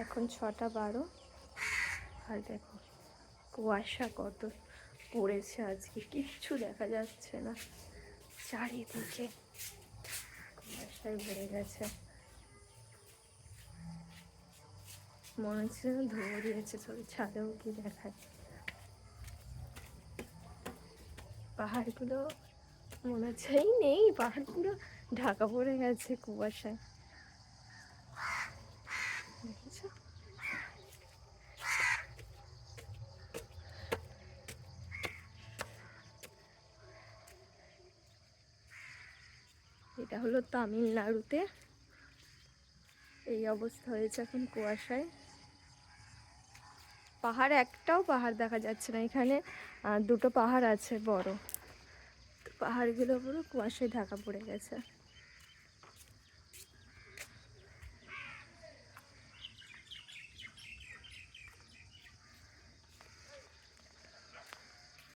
এখন 6টা 12। আর দেখো কুয়াশা কত পড়েছে আজকে, কিচ্ছু দেখা যাচ্ছে না, চারিদিকে কুয়াশায় ভরে গেছে। মনে হচ্ছে ধুয়ে দিয়েছে, তবে ছাদেও কি দেখায়। পাহাড়গুলো মনে হচ্ছে নেই, পাহাড় পুরো ঢাকা পড়ে গেছে কুয়াশায়, দেখেছো? এটা হলো তামিলনাড়ুতে, এই অবস্থা হয়েছে এখন কুয়াশায়। পাহাড়, একটাও পাহাড় দেখা যাচ্ছে না এখানে। দুটো পাহাড় আছে বড়, পাহাড়গুলো পুরো কুয়াশায় ঢাকা পড়ে গেছে।